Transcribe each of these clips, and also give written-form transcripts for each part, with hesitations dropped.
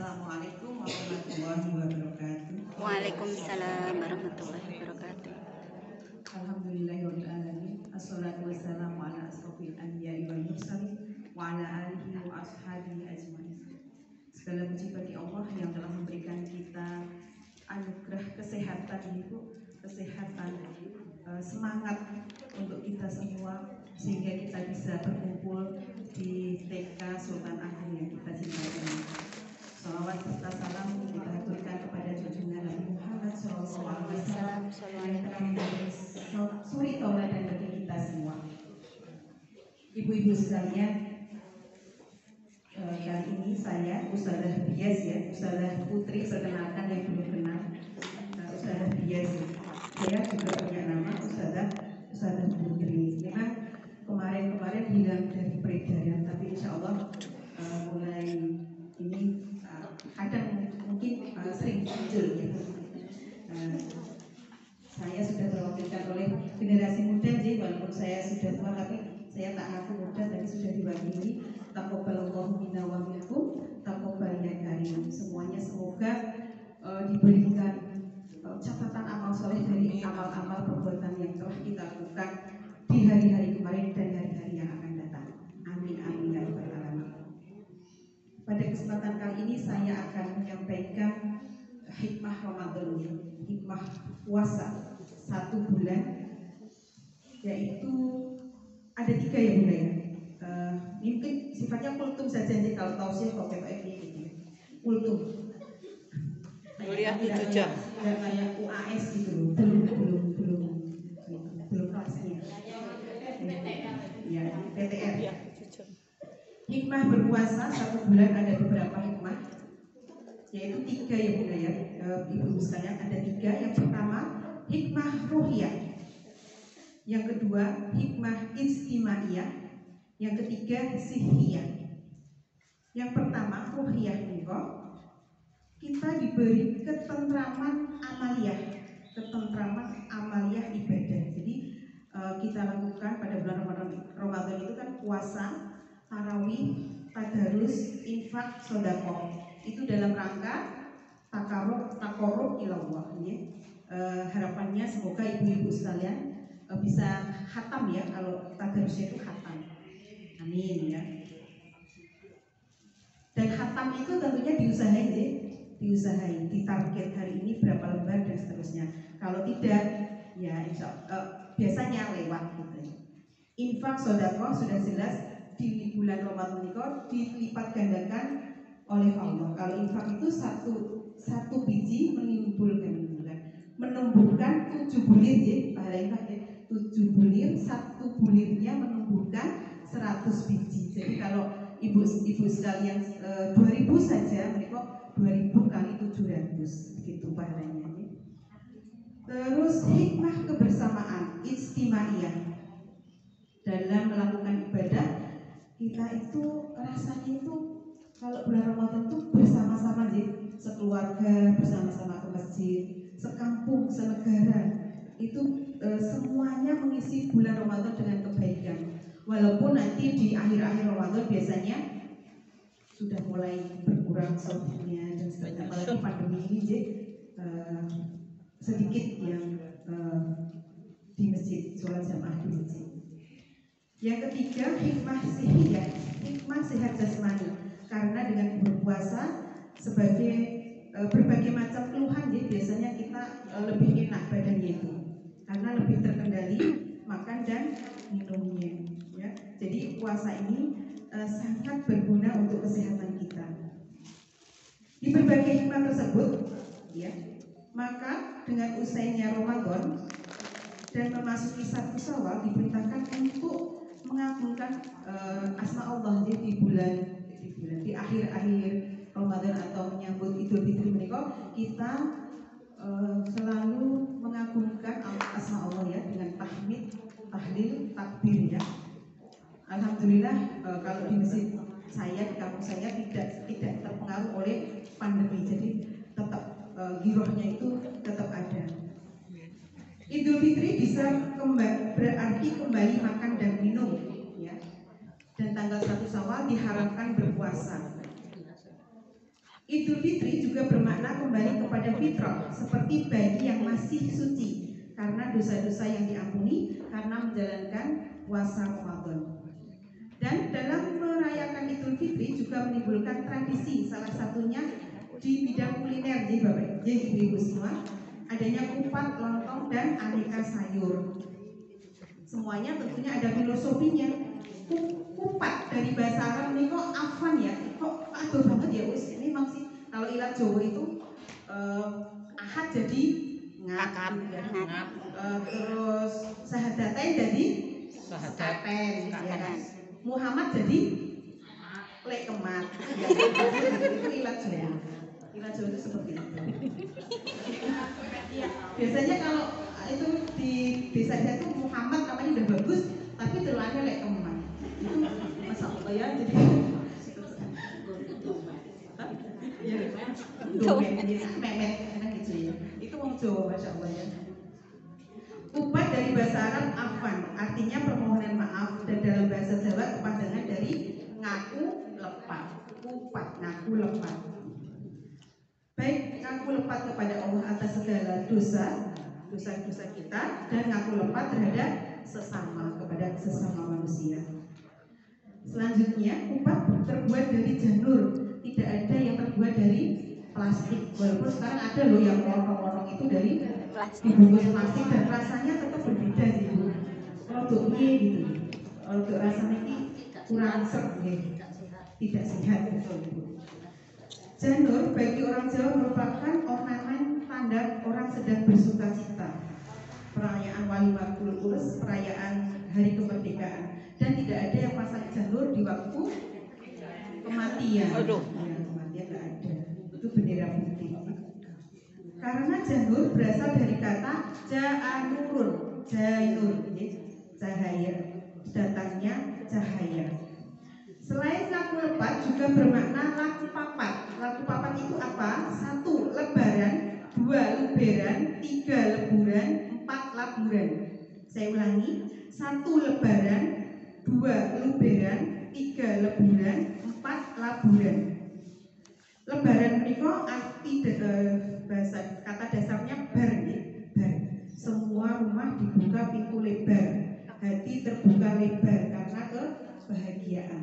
Assalamualaikum warahmatullahi wabarakatuh. Waalaikumsalam warahmatullahi wabarakatuh. Alhamdulillahirabbil alamin. Assalatu wassalamu ala asrofil anbiya'i wal mursalin wa ala alihi wa ashabihi ajmain. Segala puji bagi Allah yang telah memberikan kita anugerah kesehatan itu, semangat untuk kita semua sehingga kita bisa berkumpul di TK Sultan Agung yang kita cintai. Salawat serta salam kita haturkan kepada junjungan Nabi Muhammad SAW yang telah menjadi suri tauladan bagi kita semua. Ibu-ibu sekalian, kali ini saya Ustazah Bias ya, Ustazah Putri, perkenalkan yang belum kenal. Ustazah Bias, saya juga punya nama Ustazah Putri. Memang kemarin hilang dari peredaran, tapi insya Allah mulai ini kadang mungkin sering muncul ya. Saya sudah terwakilkan oleh generasi muda, jadi walaupun saya sudah tua tapi saya tak ngaku muda, tapi sudah diwakili. Taqabbalallahu minna wa minkum, taqabbal ya karim. Semuanya semoga diberikan catatan amal soleh dari amal-amal perbuatan yang telah kita lakukan di hari-hari kemarin dan hari-hari yang akan datang. Amin amin ya rabbal alamin. Pada kesempatan kali ini saya akan menyampaikan hikmah Ramadan, hikmah puasa 1 bulan, yaitu ada 3 ya Bunda ya. Mungkin sifatnya kultum saja nih, kalau tausiah kalau PPF gitu ya. Kultum. Kuliah 7 Tidak jam. kayak UAS gitu, belum kelasnya. Ya, PTR. Hikmah berpuasa 1 bulan ada beberapa hikmah, yaitu 3 ya Bunda ya, ibu sekalian, ada 3. Yang pertama hikmah ruhiyah, yang kedua hikmah istimaiyah, yang ketiga sihiyah. Yang pertama ruhiyah niko, kita diberi ketentraman amaliyah ibadah. Jadi kita lakukan pada bulan Ramadan itu kan puasa, tarawih, tadarus, infak, sedekah. Itu dalam rangka takarrub ilallah ya. Harapannya semoga ibu-ibu sekalian bisa khatam ya, kalau tadarusnya itu khatam. Amin ya. Dan khatam itu tentunya diusahain, ditarget hari ini berapa lembar dan seterusnya. Kalau tidak ya biasanya lewat gitu ya. Infak sedekah sudah jelas di bulan Ramadan itu dilipat gandakan oleh Allah. Kalau infak itu satu biji menumbuhkan 7 bulir ya, pahala infak ya. 7 bulir, 1 bulirnya menumbuhkan 100 biji. Jadi kalau ibu sekalian 2000 saja, mereka 2000 kali 700 gitu pahalanya ya. Terus hikmah kebersamaan istimaiyah, dalam melakukan ibadah kita itu rasanya itu kalau bulan Ramadan itu bersama-sama nih, sekeluarga bersama-sama ke masjid, sekampung, senegara, itu semuanya mengisi bulan Ramadan dengan kebaikan. Walaupun nanti di akhir-akhir Ramadan biasanya sudah mulai berkurang sholatnya dan seterusnya, apalagi pandemi ini sedikit yang di masjid, sholat jamaah di masjid. Yang ketiga hikmah sihiyah, hikmah sehat jasmani, karena dengan berpuasa sebagai berbagai macam keluhan ya, biasanya kita lebih enak badannya itu karena lebih terkendali makan dan minumnya ya. Jadi puasa ini sangat berguna untuk kesehatan kita. Di berbagai hikmah tersebut ya, maka dengan usainya Ramadan dan memasuki 1 Syawal diperintahkan untuk mengagungkan asma Allah ya, di akhir-akhir Ramadan atau menyambut Idul Fitri mereka, kita selalu mengagungkan asma Allah ya, dengan tahmid, tahlil, takbir ya. Alhamdulillah kalau di masjid saya, di kampung saya tidak terpengaruh oleh pandemi, jadi tetap girohnya itu tetap ada. Idul Fitri bisa berarti kembali makan dan minum ya. Dan tanggal 1 Syawal diharapkan berpuasa. Idul Fitri juga bermakna kembali kepada fitrah, seperti bayi yang masih suci karena dosa-dosa yang diampuni karena menjalankan puasa Ramadan. Dan dalam merayakan Idul Fitri juga menimbulkan tradisi, salah satunya di bidang kuliner, jadi Bapak, jadi Ibu semua, adanya kupat, lontong, dan aneka sayur. Semuanya tentunya ada filosofinya. Kupat dari bahasa Arab ini kok afan ya, kok aduh banget ya wis. Ini memang sih kalau ilat Jawa itu ahad jadi ngakak, terus sahadatain jadi sahadaten, ya. Muhammad jadi lekemat. Itu ilat Jawa. Ilat Jawa itu seperti itu. Biasanya kalau itu di desa itu Muhammad namanya udah bagus, tapi terulannya lekemat. Itu masa Allah ya, jadi memet gitu ya. Itu wong Jawa, masya Allah ya. Kupat dari bahasa Arab afan, artinya permohonan maaf, dan dalam bahasa Jawa kepanjangan dari ngaku lepat. Kupat, ngaku lepat. Baik ngaku lepat kepada Allah atas segala dosa kita, dan ngaku lepat terhadap sesama, kepada sesama manusia. Selanjutnya, kupat terbuat dari janur, tidak ada yang terbuat dari plastik. Walaupun sekarang ada loh yang lorong-lorong itu dari dibungkus plastik dan rasanya tetap berbeda sih Bu. Produknya gitu, produk rasanya ini kurang serg, tidak sehat betul Bu. Janur bagi orang Jawa merupakan ornamen tanda orang sedang bersuka cita. Perayaan Walimatul Urus, perayaan hari kemerdekaan, dan tidak ada yang pasang janur di waktu kematian. Ya, kematian tidak ada. Itu bendera putih. Karena janur berasal dari kata ja'anurun, janur, cahaya, datangnya cahaya. Selain laku lepat juga bermakna laku papat. Laku papat itu apa? 1. Lebaran, 2. Luberan, 3. Leburan, 4. Laburan. Saya ulangi, 1. Lebaran, 2. Luberan, 3. Leburan, 4. Laburan. Lebaran menikah arti bahasa kata dasarnya bar, bar. Semua rumah dibuka pintu lebar, hati terbuka lebar karena kebahagiaan.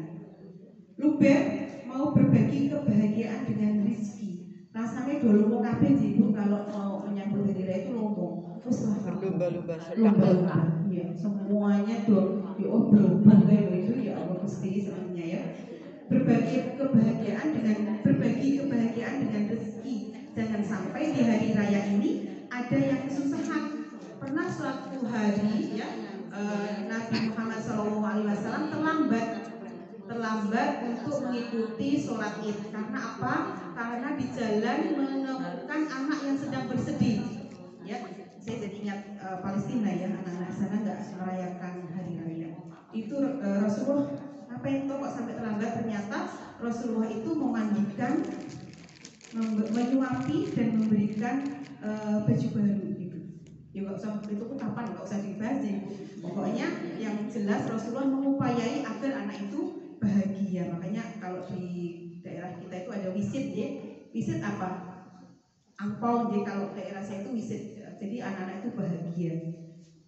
Luber mau berbagi kebahagiaan dengan rezeki. Rasanya dulu mau kabeh Ibu kalau mau menyambut hari raya itu lombong. Terus lah lomba-lomba. Ya, semuanya diobrol kayak itu ya Allah Gusti semuanya ya. Berbagi kebahagiaan dengan rezeki. Jangan sampai di hari raya ini ada yang kesusahan. Pernah suatu hari ya Nabi Muhammad SAW terlambat untuk mengikuti sholat id. Karena apa? Karena di jalan menemukan anak yang sedang bersedih. Ya, saya jadi ingat Palestina ya, anak-anak sana nggak merayakan hari raya. Itu Rasulullah apa itu kok sampai terlambat? Ternyata Rasulullah itu memandikan, menyuapi dan memberikan baju baru gitu. Ya nggak usah itu kapan, nggak usah dibahas ya. Pokoknya yang jelas Rasulullah mengupayai agar anak itu bahagia. Makanya kalau di daerah kita itu ada wisit ya. Wisit apa? Angpau. Jadi kalau daerah saya itu wisit. Jadi anak-anak itu bahagia.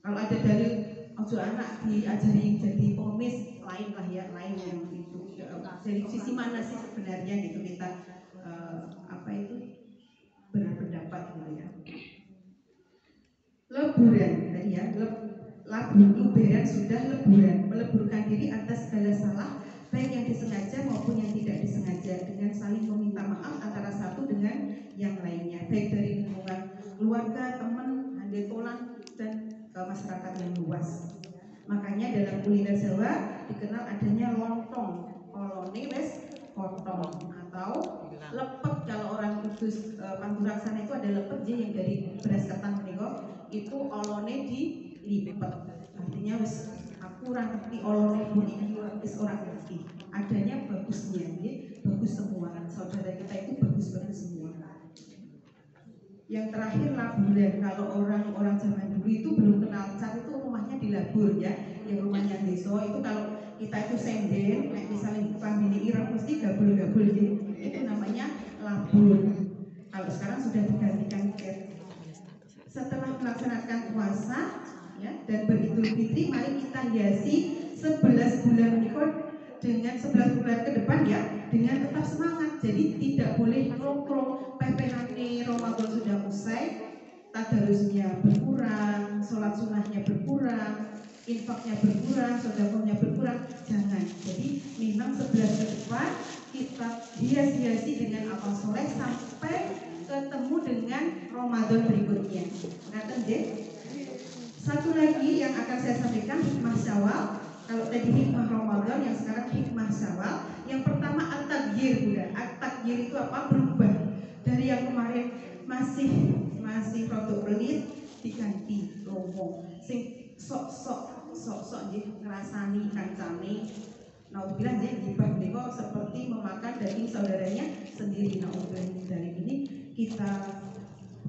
Kalau ada dari ojo anak diajari jadi pengemis, lain lah ya, lain yang itu. Dari sisi mana sih sebenarnya gitu kita apa itu berpendapat gitu ya. Leburan tadi ya, leburan sudah leburan, meleburkan diri atas segala salah baik yang disengaja maupun yang tidak disengaja, dengan saling meminta maaf antara satu dengan yang lainnya, baik dari lingkungan keluarga, teman, handetolan, dan masyarakat yang luas. Makanya dalam kuliner Jawa dikenal adanya lontong, olone wes potong, atau lepet. Kalau orang kudus Panturaksana itu ada lepet yang dari beras ketan meniko, itu olone dilipet. Artinya wes aku kurang ngerti olone bunyi wis orang ngerti. Adanya bagusnya, ya, bagus semua. Saudara kita itu bagus-bagus semua. Yang terakhir laburan. Kalau orang-orang zaman dulu itu belum kenal cat, itu rumahnya di labur ya. Yang rumahnya desa itu kalau kita itu senden, misalnya bukan bini ireng mesti gabul-gabul gitu. Itu namanya labur. Kalau sekarang sudah digantikan cat. Setelah melaksanakan puasa ya, dan beridul fitri, mari kita hiasi 11 bulan menikah dengan 11 bulan ke depan ya, dengan tetap semangat. Jadi tidak boleh nongkrong, pepenane Ramadan sudah usai, tadarusnya berkurang, sholat sunnahnya berkurang, infaknya berkurang, sedekahnya berkurang, jangan. Jadi memang 11 ke depan kita hias-hiasi dengan amal soleh sampai ketemu dengan Ramadan berikutnya. Ngaten deh. Satu lagi yang akan saya sampaikan, hikmah Syawal. Kalau tadi hikmah Ramadan, yang sekarang hikmah Syawal. Yang pertama at-taghyir, Bunda. At-taghyir itu apa? Berubah. Dari yang kemarin masih produk pelit diganti lomo. Sing sok-sok nggih ngrasani kancane. Nauzubillah hibah beliau seperti memakan daging saudaranya sendiri. Nauzubillah dari ini kita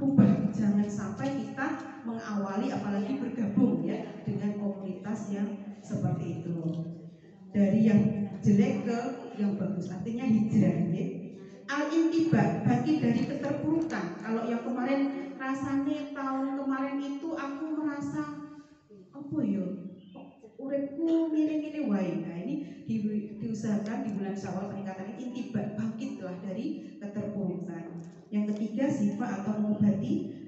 ubah, jangan sampai kita mengawali apalagi bergabung ya dengan komunitas yang seperti itu, dari yang jelek ke yang bagus, artinya hijrah ya. Al-intiba, bagi dari keterpurukan. Kalau yang kemarin rasanya tahun kemarin itu aku merasa apa ya, uripku gini-gini wae. Nah ini diusahakan di bulan Syawal peningkatannya intiba, bangkitlah dari keterpurukan. Yang ketiga sifat atau mengobati.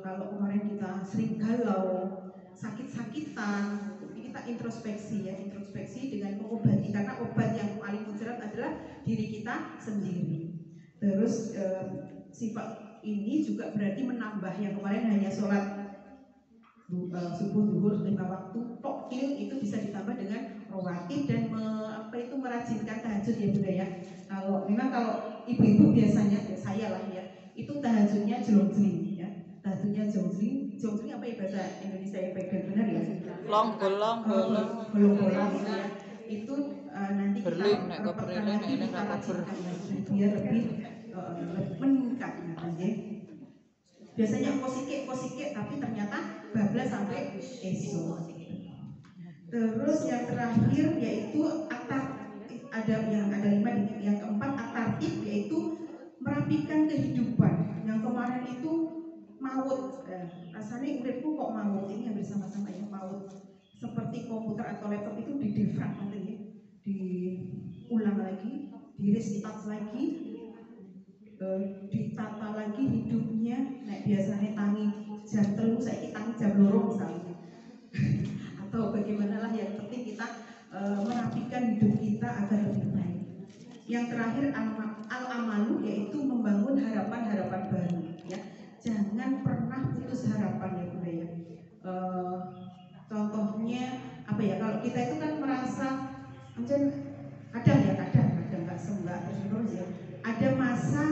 Kalau kemarin kita sering galau, sakit-sakitan, kita introspeksi ya, introspeksi dengan mengobati, karena obat yang paling mujarab adalah diri kita sendiri. Terus sifat ini juga berarti menambah, yang kemarin hanya sholat subuh duhur 5 waktu tokil, itu bisa ditambah dengan rawatib dan merajinkan tahajud ya Bunda ya. Kalau ibu-ibu biasanya saya lah ya, itu tahajudnya jongling ya. Tahajudnya jongling apa ya bahasa Indonesia yang pegang benar ya? Bolong itu ya. Itu nanti kita repotkan lagi, kita rajinkan biar lebih meningkat ya. Biasanya kosike tapi ternyata bablas sampai esok. Terus yang terakhir yaitu ada 5, yang keempat atartib, yaitu merapikan kehidupan. Yang kemarin itu maut, rasanya uripku kok maut, ini hampir sama-sama ya maut. Seperti komputer atau laptop itu didefrag nanti, diulang lagi, di-restart lagi, ditata lagi hidupnya. Nah biasanya tangi jam 3, saya tangi jam 2 misalnya. Atau bagaimana lah, yang penting kita merapikan hidup kita agar lebih baik. Yang terakhir al-amalu, yaitu membangun harapan-harapan baru ya. Jangan pernah putus harapan ya Bunda ya. Contohnya apa ya, kalau kita itu kan merasa kadang nggak terus ya. Ada masa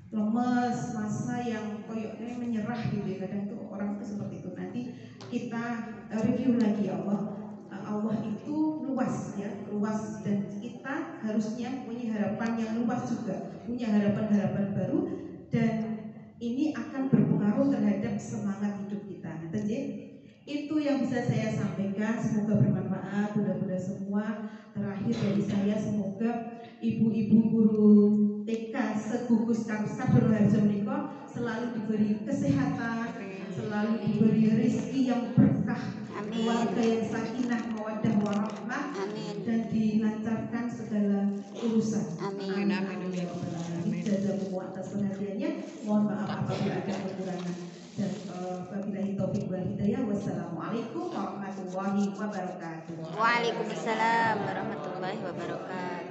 lemes, masa yang koyoknya menyerah gitu ya, kadang tuh orang itu seperti itu. Nanti kita review lagi, Allah itu luas ya, luas, dan kita harusnya punya harapan yang luas juga, punya harapan-harapan baru, dan ini akan berpengaruh terhadap semangat hidup kita. Jadi itu yang bisa saya sampaikan, semoga bermanfaat Bunda-bunda semua. Terakhir dari saya, semoga ibu-ibu guru TK segugus Kamsat Harjo menika selalu diberi kesehatan, selalu diberi rezeki yang berkah, keluarga yang sakinah mawaddah warahmah, dan dilancarkan segala urusan. Amin. Jazakumullah atas perhatiannya. Mohon maaf apabila ada kekurangan. Dan wabillahi taufiq wal hidayah. Wassalamualaikum warahmatullahi wabarakatuh. Waalaikumsalam warahmatullahi wabarakatuh.